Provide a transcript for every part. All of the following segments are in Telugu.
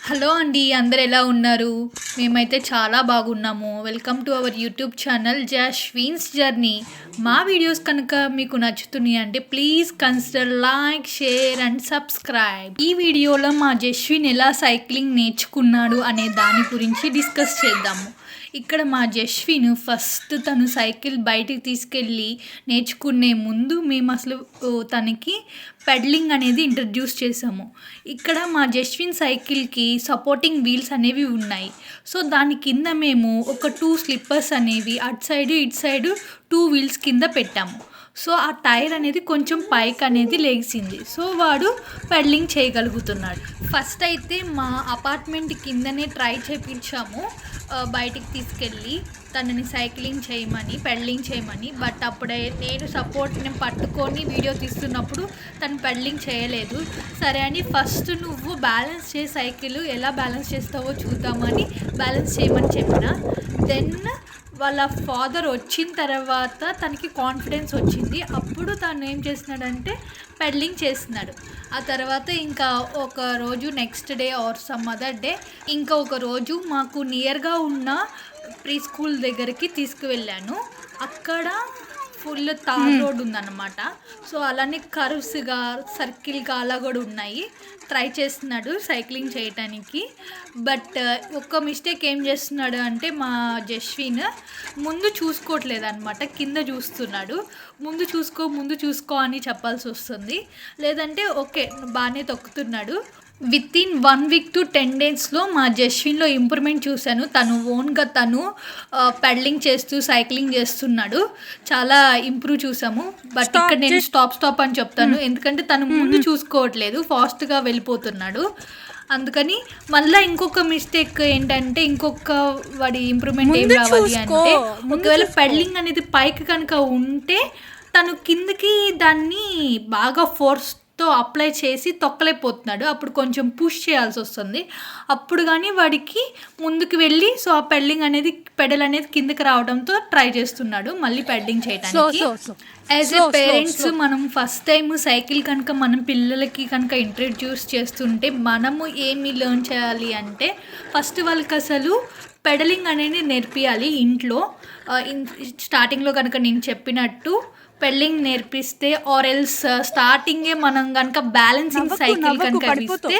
హలో అండి, అందరు ఎలా ఉన్నారు? మేమైతే చాలా బాగున్నాము. Welcome to our YouTube channel Jashwin's journey. మా వీడియోస్ కనుక మీకు నచ్చుతున్నాయి అంటే please consider like, share and subscribe. ఈ వీడియోలో మా జస్విన్ ఎలా సైక్లింగ్ నేర్చుకున్నాడు అనే దాని గురించి డిస్కస్ చేద్దాము. ఇక్కడ మా జస్విన్ ఫస్ట్ తను సైకిల్ బయటికి తీసుకెళ్ళి నేర్చుకునే ముందు మేము అసలు తనకి పెడలింగ్ అనేది ఇంట్రడ్యూస్ చేసాము. ఇక్కడ మా జస్విన్ సైకిల్కి సపోర్టింగ్ వీల్స్ అనేవి ఉన్నాయి. సో దాని కింద మేము ఒక 2 స్లిప్పర్స్ అనేవి అటు సైడు ఇటు సైడు 2 వీల్స్ కింద పెట్టాము. సో ఆ టైర్ అనేది కొంచెం పైకి అనేది లేచింది. సో వాడు పెడలింగ్ చేయగలుగుతున్నాడు. ఫస్ట్ అయితే మా అపార్ట్మెంట్ కిందనే ట్రై చేయించాము, బయటికి తీసుకెళ్ళి తనని సైక్లింగ్ చేయమని, పెడలింగ్ చేయమని. బట్ అప్పుడే నేను సపోర్ట్ని పట్టుకొని వీడియో తీస్తున్నప్పుడు తను పెడలింగ్ చేయలేదు. సరే అని ఫస్ట్ నువ్వు బ్యాలెన్స్ చేయి, సైకిల్ ఎలా బ్యాలెన్స్ చేస్తావో చూద్దామని బ్యాలెన్స్ చేయమని చెప్పిన. దెన్ వాళ్ళ ఫాదర్ వచ్చిన తర్వాత తనకి కాన్ఫిడెన్స్ వచ్చింది. అప్పుడు తను ఏం చేస్తున్నాడంటే పెడలింగ్ చేస్తున్నాడు. ఆ తర్వాత ఇంకా ఒక రోజు next day or some other day ఇంకా ఒక రోజు మాకు నియర్గా ఉన్న ప్రీ స్కూల్ దగ్గరికి తీసుకువెళ్ళాను. అక్కడ ఫుల్ తార్ రోడ్ ఉందన్నమాట. సో అలానే కర్వ్స్గా, సర్కిల్గా అలా కూడా ఉన్నాయి. ట్రై చేస్తున్నాడు సైక్లింగ్ చేయటానికి. బట్ ఒక్క మిస్టేక్ ఏం చేస్తున్నాడు అంటే మా జస్విన్ ముందు చూసుకోవట్లేదు అనమాట, కింద చూస్తున్నాడు. ముందు చూసుకో అని చెప్పాల్సి వస్తుంది. లేదంటే ఓకే బాగానే తొక్కుతున్నాడు. వితిన్ 1 వీక్ to 10 డేస్లో మా జస్విన్లో ఇంప్రూవ్మెంట్ చూశాను. తను ఓన్గా తను పెడలింగ్ చేస్తూ సైక్లింగ్ చేస్తున్నాడు. చాలా ఇంప్రూవ్ చూసాము. బట్ ఇక్కడ నేను స్టాప్ అని చెప్తాను, ఎందుకంటే తను ముందు చూసుకోవట్లేదు, ఫాస్ట్గా వెళ్ళిపోతున్నాడు. అందుకని మళ్ళీ ఇంకొక మిస్టేక్ ఏంటంటే వాడి ఇంప్రూవ్మెంట్ ఏం రావాలి అంటే, ఒకవేళ పెడలింగ్ అనేది పైకి కనుక ఉంటే తను కిందకి దాన్ని బాగా ఫోర్స్తో అప్లై చేసి తొక్కలేకపోతున్నాడు. అప్పుడు కొంచెం పుష్ చేయాల్సి వస్తుంది. అప్పుడు కానీ వాడికి ముందుకు వెళ్ళి సో ఆ పెడల్ అనేది కిందకి రావడంతో ట్రై చేస్తున్నాడు మళ్ళీ పెడలింగ్ చేయడానికి. యాజ్ ఏ పేరెంట్స్ మనం ఫస్ట్ టైం సైకిల్ కనుక మనం పిల్లలకి కనుక ఇంట్రడ్యూస్ చేస్తుంటే మనము ఏమి లెర్న్ చేయాలి అంటే, ఫస్ట్ వాళ్ళకి అసలు పెడలింగ్ అనేది నేర్పియాలి ఇంట్లో. స్టార్టింగ్లో కనుక నేను చెప్పినట్టు పెడలింగ్ నేర్పిస్తే ఆర్ ఎల్స్ స్టార్టింగే మనం కనుక బ్యాలెన్సింగ్ సైకిల్ కనుక ఇస్తే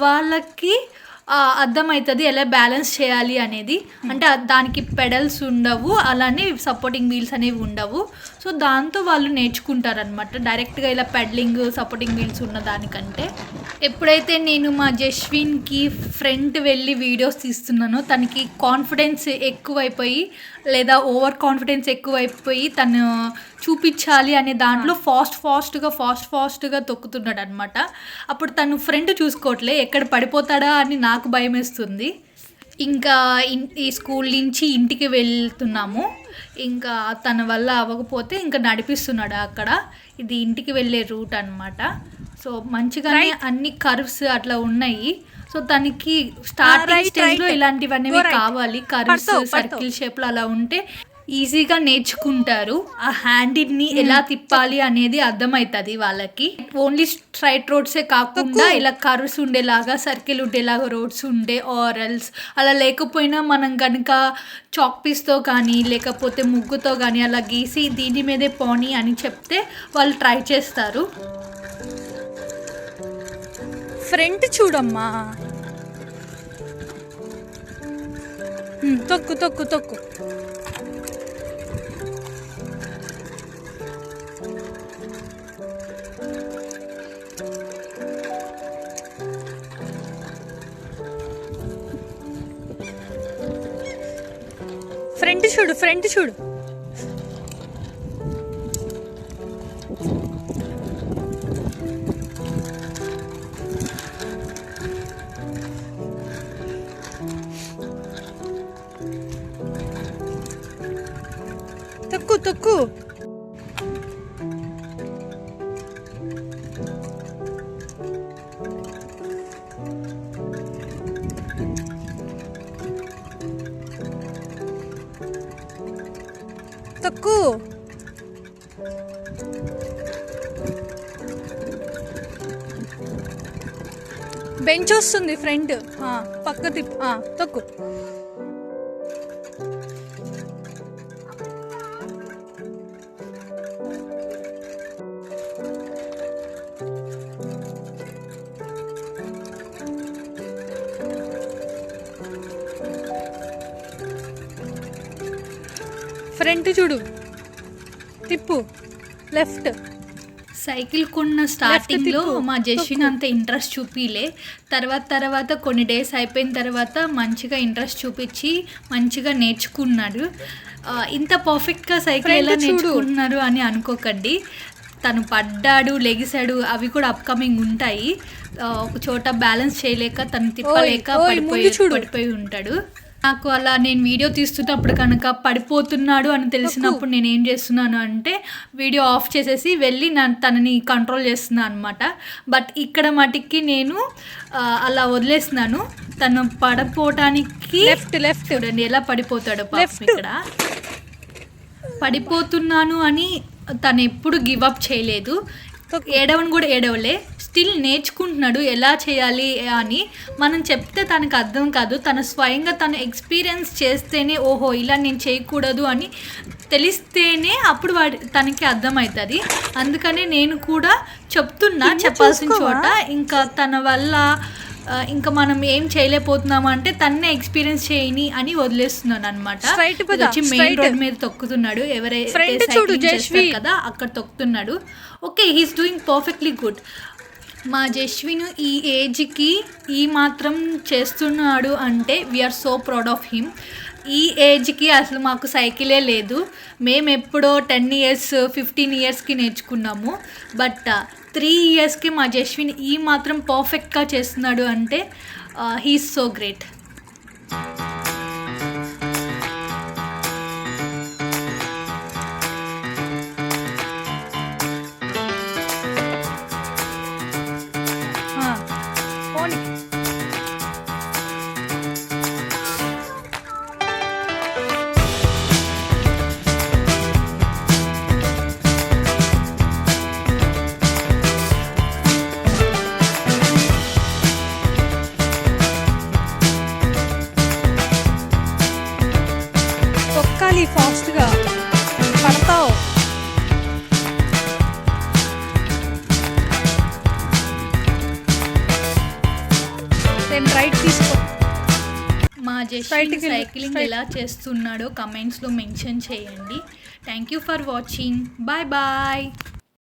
వాళ్ళకి అర్థమవుతుంది ఎలా బ్యాలెన్స్ చేయాలి అనేది. అంటే దానికి పెడల్స్ ఉండవు, అలానే సపోర్టింగ్ వీల్స్ అనేవి ఉండవు. సో దాంతో వాళ్ళు నేర్చుకుంటారనమాట డైరెక్ట్గా ఇలా పెడలింగ్ సపోర్టింగ్ వీల్స్ ఉన్న దానికంటే. ఎప్పుడైతే నేను మా జస్విన్కి ఫ్రంట్ వెళ్ళి వీడియోస్ తీస్తున్నానో తనకి కాన్ఫిడెన్స్ ఎక్కువైపోయి లేదా ఓవర్ కాన్ఫిడెన్స్ ఎక్కువైపోయి తను చూపించాలి అనే దాంట్లో ఫాస్ట్గా తొక్కుతున్నాడు అనమాట. అప్పుడు తను ఫ్రంట్ చూసుకోవట్లే, ఎక్కడ పడిపోతాడా అని నాకు భయం వేస్తుంది. ఇంకా ఈ స్కూల్ నుంచి ఇంటికి వెళ్తున్నాము. ఇంకా తన వల్ల అవ్వకపోతే ఇంకా నడిపిస్తున్నాడు అక్కడ. ఇది ఇంటికి వెళ్ళే రూట్ అనమాట. సో మంచిగానే అన్ని కర్వ్స్ అట్లా ఉన్నాయి. సో తనకి స్టార్టింగ్ స్టేజ్లో ఇలాంటివన్నీ కావాలి. కర్వ్స్, సర్కిల్ షేప్లో అలా ఉంటే ఈజీగా నేర్చుకుంటారు. ఆ హ్యాండిల్ని ఎలా తిప్పాలి అనేది అర్థమవుతుంది వాళ్ళకి. ఓన్లీ స్ట్రైట్ రోడ్సే కాకుండా ఇలా కర్వ్స్ ఉండేలాగా, సర్కిల్ ఉండేలాగా రోడ్స్ ఉండే ఆరల్స్ అలా లేకపోయినా మనం కనుక చాక్ పీస్తో కానీ లేకపోతే ముగ్గుతో కానీ అలా గీసి దీని మీదే పోనీ అని చెప్తే వాళ్ళు ట్రై చేస్తారు. ఫ్రంట్ చూడమ్మా, తొక్కు ఫ్రంట్ చూడు. తొక్కు బెంచ్ వస్తుంది ఫ్రంట్. పక్క తిప్పు. తొక్కు. ఫ్రంట్ చూడు, తిప్పు, లెఫ్ట్. సైకిల్ కొన్న స్టార్టింగ్లో తిప్పు, మా జస్విన్ అంత ఇంట్రెస్ట్ చూపిలే. తర్వాత కొన్ని డేస్ అయిపోయిన తర్వాత మంచిగా ఇంట్రెస్ట్ చూపించి మంచిగా నేర్చుకున్నాడు. ఇంత పర్ఫెక్ట్గా సైకిల్ ఎలా Front చూడు. నేర్చుకున్నారు అని అనుకోకండి. తను పడ్డాడు, లెగిసాడు, అవి కూడా అప్కమింగ్ ఉంటాయి. ఒక చోట బ్యాలెన్స్ చేయలేక తను తిప్పలేక ఓయ్, ముందు చూడు. పడిపోయి ఉంటాడు. నాకు అలా నేను వీడియో తీస్తున్నప్పుడు కనుక పడిపోతున్నాడు అని తెలిసినప్పుడు నేను ఏం చేస్తున్నాను అంటే వీడియో ఆఫ్ చేసేసి వెళ్ళి తనని కంట్రోల్ చేస్తున్నాను అనమాట. బట్ ఇక్కడ మటుకి నేను అలా వదిలేస్తున్నాను. తను పడిపోవటానికి లెఫ్ట్ చూడండి ఎలా పడిపోతాడు పాపం. Left. ఇక్కడ పడిపోతున్నాను అని తను ఎప్పుడు గివ్ అప్ చేయలేదు. ఏడవని కూడా ఏడవలే. స్టిల్ నేర్చుకుంటున్నాడు ఎలా చేయాలి అని. మనం చెప్తే తనకు అర్థం కాదు, తను స్వయంగా తను ఎక్స్పీరియన్స్ చేస్తేనే ఓహో ఇలా నేను చేయకూడదు అని తెలిస్తేనే అప్పుడు తనకి అర్థమవుతుంది. అందుకనే నేను కూడా చెప్తున్నా చెప్పాల్సిన చోట. ఇంకా తన వల్ల ఇంకా మనం ఏం చేయలేకపోతున్నాము అంటే తన్నే ఎక్స్పీరియన్స్ చేయని అని వదిలేస్తున్నాను అనమాట. వచ్చి మెయిన్ రోడ్ మీద తొక్కుతున్నాడు. ఎవరైతే సైక్లింగ్ చేస్తారు కదా అక్కడ తొక్కుతున్నాడు. Okay, he's doing perfectly good. మా జస్విన్ ఈ ఏజ్కి ఈ మాత్రం చేస్తున్నాడు అంటే we're so proud of him. ఈ ఏజ్కి అసలు మాకు సైకిలే లేదు. మేము ఎప్పుడో 10 years 15 yearsకి నేర్చుకున్నాము. బట్ 3 yearsకి మా జస్విన్ ఈ మాత్రం పర్ఫెక్ట్గా చేస్తున్నాడు అంటే హీఈస్ సో గ్రేట్. తొక్కాలి ఫాస్ట్గా, పడతావు. రైట్ తీసుకో. మా జస్విన్ సైక్లింగ్ ఎలా చేస్తున్నాడో కమెంట్స్లో మెన్షన్ చేయండి. Thank you for watching. Bye bye.